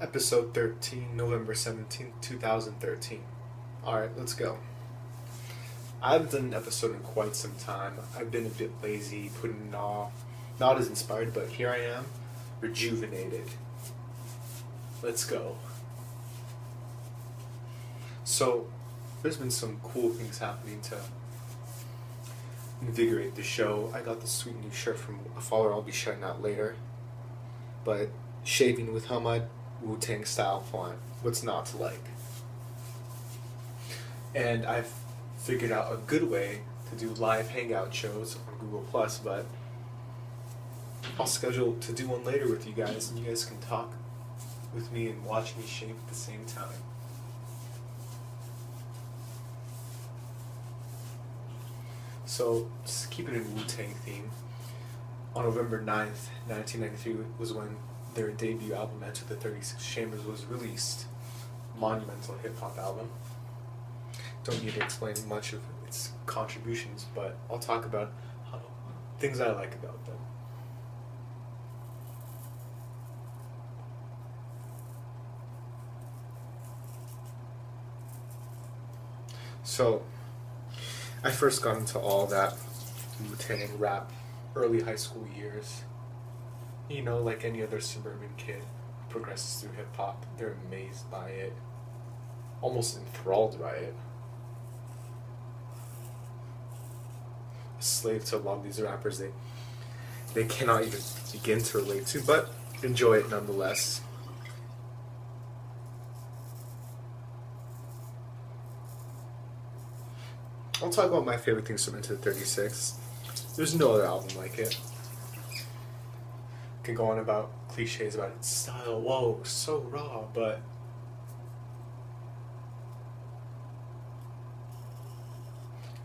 Episode 13, November 17th, 2013. Alright, let's go. I haven't done an episode in quite some time. I've been a bit lazy, putting it off. Not as inspired, but here I am, rejuvenated. Let's go. So, there's been some cool things happening to invigorate the show. I got this sweet new shirt from a follower I'll be shouting out later. But shaving with Hamad, Wu-Tang style font. What's not to like? And I've figured out a good way to do live hangout shows on Google Plus, but I'll schedule to do one later with you guys, and you guys can talk with me and watch me shave at the same time. So, just keeping in Wu-Tang theme, on November 9th, 1993 was when their debut album, Enter the 36 Chambers, was released. Monumental hip-hop album. Don't need to explain much of its contributions, but I'll talk about things I like about them. So, I first got into all that Wu-Tang rap early high school years. You know, like any other suburban kid who progresses through hip-hop, they're amazed by it, almost enthralled by it. A slave to a lot of these rappers they cannot even begin to relate to, but enjoy it nonetheless. I'll talk about my favorite things from Into the 36. There's no other album like it. Can go on about cliches about its style, whoa, so raw, but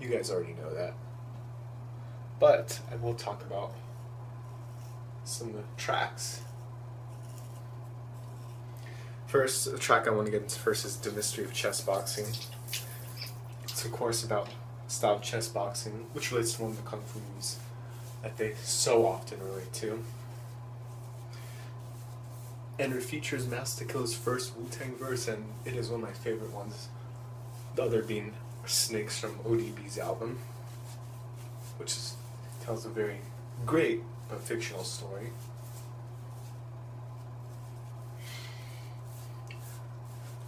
you guys already know that. But I will talk about some of the tracks. First, the track I want to get into first is The Mystery of Chess Boxing. It's of course about style of chess boxing, which relates to one of the kung fu movies that they so often relate to. And it features Master Killer's first Wu-Tang verse, and it is one of my favorite ones. The other being Snakes from ODB's album, which tells a very great but fictional story.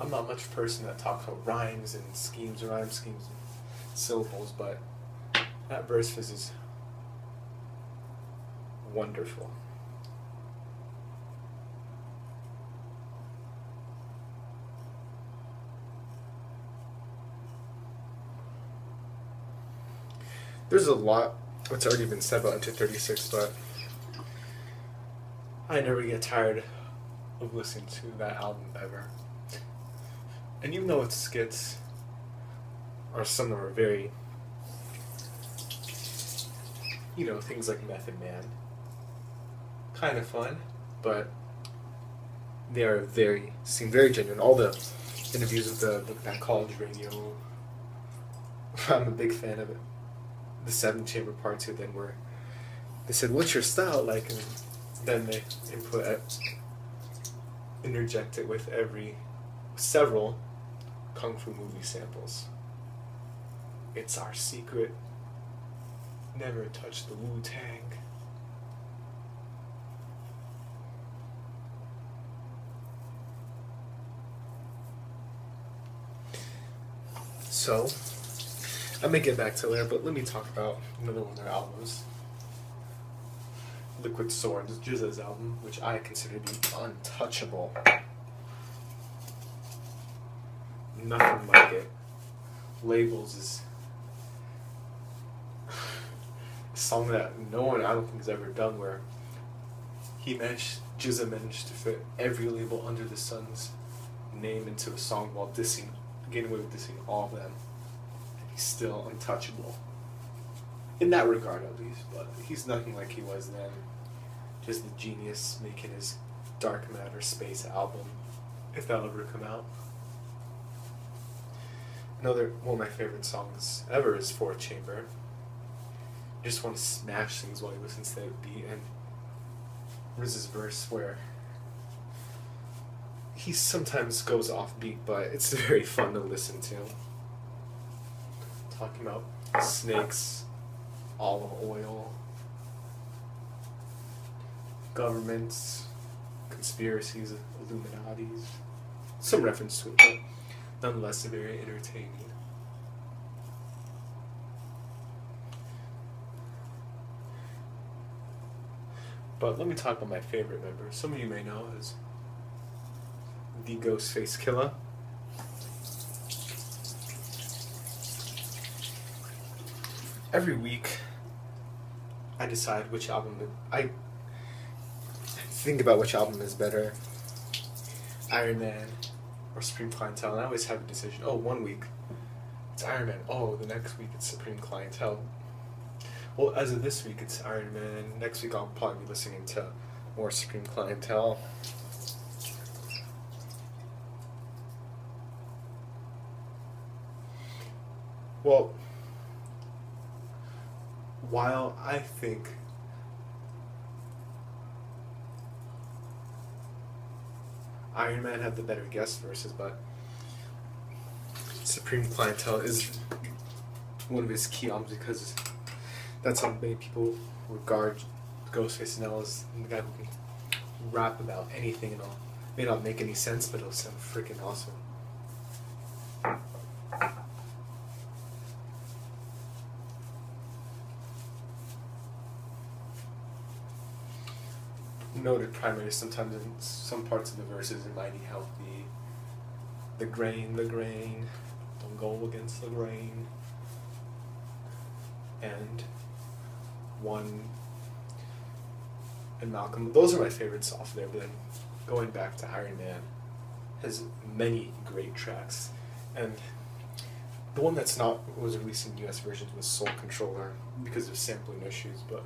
I'm not much a person that talks about rhymes and schemes, rhyme schemes, and syllables, but that verse is wonderful. There's a lot that's already been said about Enter 36, but I never get tired of listening to that album ever. And even though its skits are some of them are very, things like Method Man, kind of fun, but they are seem very genuine. All the interviews with that college radio, I'm a big fan of it. The 7-chamber part 2, then where they said, "What's your style like?" And then they interject it with several kung fu movie samples. It's our secret. Never touch the Wu-Tang. So, I may get back to it later, but let me talk about another one of their albums. Liquid Swords, GZA's album, which I consider to be untouchable. Nothing like it. Labels is a song that no one, I don't think, has ever done, where GZA managed to fit every label under the sun's name into a song while getting away with dissing all of them. He's still untouchable. In that regard, at least, but he's nothing like he was then. Just the genius making his Dark Matter Space album, if that'll ever come out. Another one of my favorite songs ever is 4th Chamber. You just want to smash things while you listen to that beat, and RZA's verse where he sometimes goes offbeat, but it's very fun to listen to. Talking about snakes, olive oil, governments, conspiracies, Illuminatis. Some reference to it, but nonetheless very entertaining. But let me talk about my favorite member. Some of you may know as the Ghostface Killer. Every week, I decide which album I think about which album is better, Iron Man or Supreme Clientele, and I always have a decision. Oh, one week it's Iron Man. Oh, the next week it's Supreme Clientele. Well, as of this week, it's Iron Man. Next week, I'll probably be listening to more Supreme Clientele. Well, while I think Iron Man had the better guest verses, but Supreme Clientele is one of his key albums because that's how many people regard Ghostface and as the guy who can rap about anything and all. May not make any sense, but it'll sound freaking awesome. Noted primarily sometimes in some parts of the verses it might help the grain, don't go against the grain, and One and Malcolm. Those are my favorites off there, but then going back to Iron Man has many great tracks, and the one that's not was released in US versions was Soul Controller because of sampling issues, but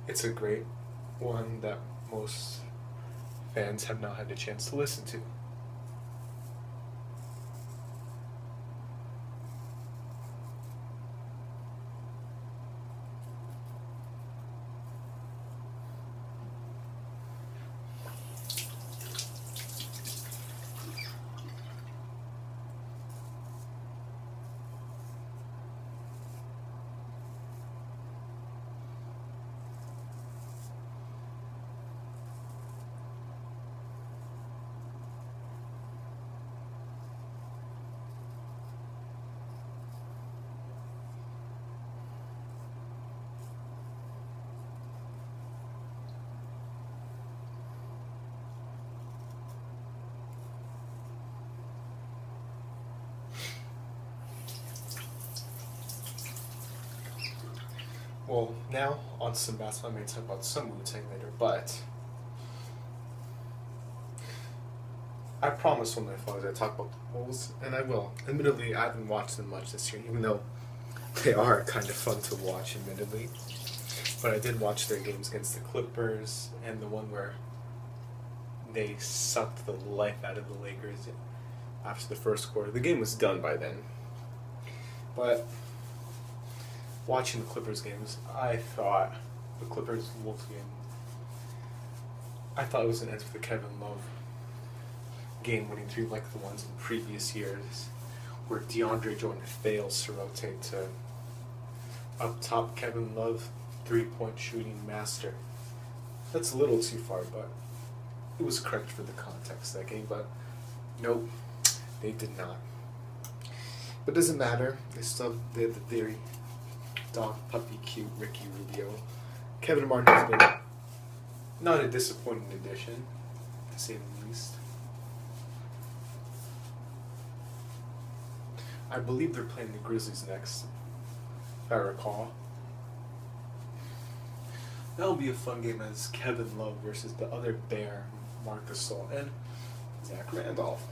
it's a great one that most fans have not had a chance to listen to. Well, now on to some basketball. I may talk about some Wu-Tang later, but I promised one of my fathers I'd talk about the Bulls, and I will. Admittedly, I haven't watched them much this year, even though they are kind of fun to watch, admittedly. But I did watch their games against the Clippers, and the one where they sucked the life out of the Lakers after the first quarter. The game was done by then. But watching the Clippers games, I thought the Clippers-Wolves game, I thought it was an end for the Kevin Love game-winning three like the ones in previous years, where DeAndre Jordan fails to rotate to up top Kevin Love, three-point shooting master. That's a little too far, but it was correct for the context of that game, but nope, they did not. But it doesn't matter, they had the very dog puppy cute Ricky Rubio. Kevin Martin has been not a disappointing addition, to say the least. I believe they're playing the Grizzlies next, if I recall. That'll be a fun game as Kevin Love versus the other Bear, Marc Gasol, and Zach Randolph.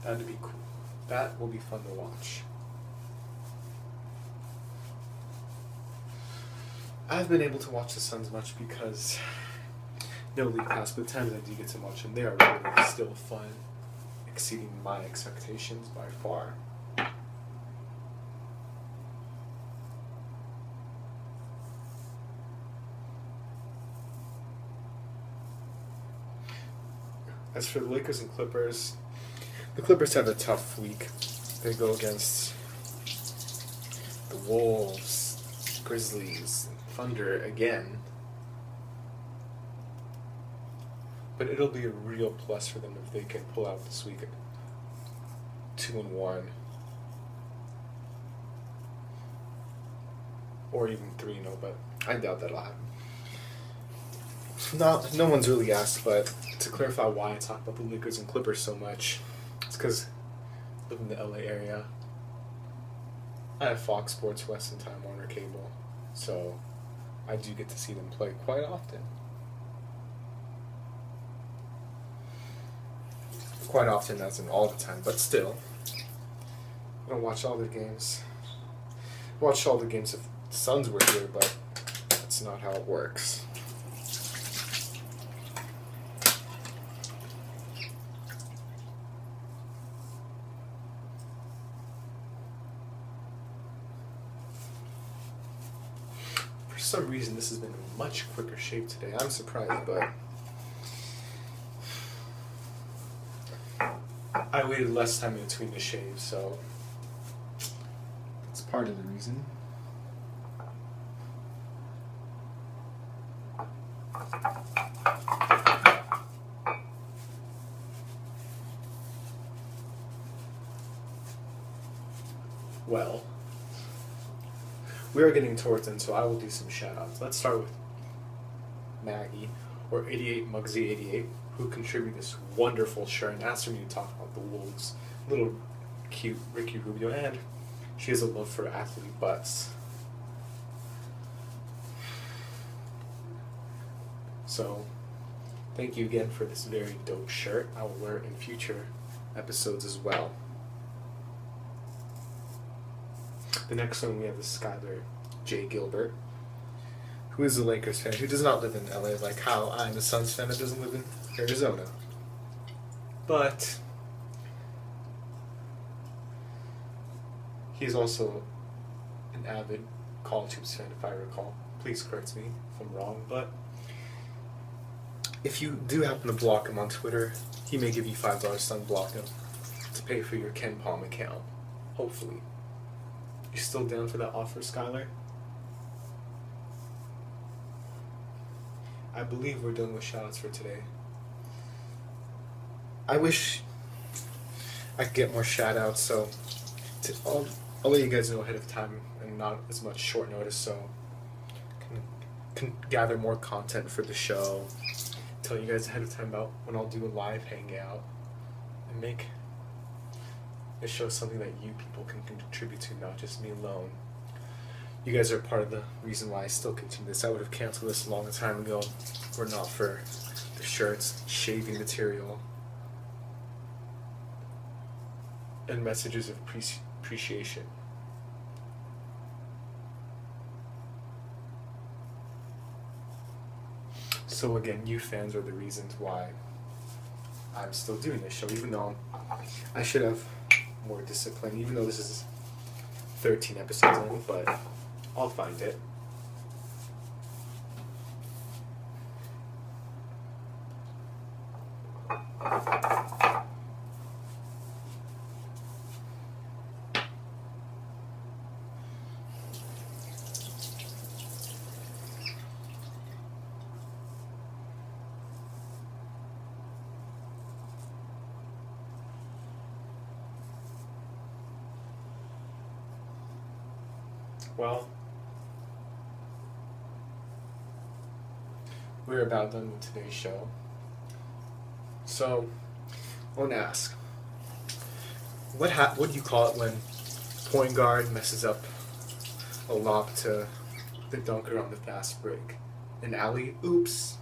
That'd be cool. That will be fun to watch. I've been able to watch the Suns much because no league pass, but the times I do get to watch them, they are really still fun, exceeding my expectations by far. As for the Lakers and Clippers, the Clippers have a tough week. They go against the Wolves, Grizzlies, Thunder again. But it'll be a real plus for them if they can pull out this week 2-1. Or even 3-0, but I doubt that'll happen. No one's really asked, but to clarify why I talk about the Lakers and Clippers so much, it's because I live in the LA area. I have Fox Sports West and Time Warner Cable, so I do get to see them play quite often. Quite often, as in all the time, but still. I don't watch all the games. I watch all the games if the Suns were here, but that's not how it works. For some reason, this has been in much quicker shape today. I'm surprised, but I waited less time in between the shaves, so that's part of the reason. Well, we are getting towards end, so I will do some shoutouts. Let's start with Maggie, or 88 Mugsy 88, who contributed this wonderful shirt and asked me to talk about the Wolves. Little cute Ricky Rubio, and she has a love for athlete butts. So, thank you again for this very dope shirt. I will wear it in future episodes as well. The next one we have is Skylar J. Gilbert, who is a Lakers fan, who does not live in LA, like how I'm a Suns fan that doesn't live in Arizona. But he's also an avid College Hoops fan, if I recall. Please correct me if I'm wrong, but if you do happen to block him on Twitter, he may give you $5 to unblock him to pay for your Ken Palm account. Hopefully. You still down for that offer, Skylar? I believe we're done with shoutouts for today. I wish I could get more shoutouts, so I'll let you guys know ahead of time and not as much short notice, so can gather more content for the show. Tell you guys ahead of time about when I'll do a live hangout and make the show something that you people can contribute to, not just me alone. You guys are part of the reason why I still continue this. I would have canceled this a long time ago were not for the shirts, shaving material, and messages of appreciation. So again, you fans are the reasons why I'm still doing this show, even though I should have more discipline, even though this is 13 episodes in, but I'll find it. Well, we're about done with today's show. So, I want to ask, what do you call it when point guard messes up a lob to the dunker on the fast break? An alley? Oops.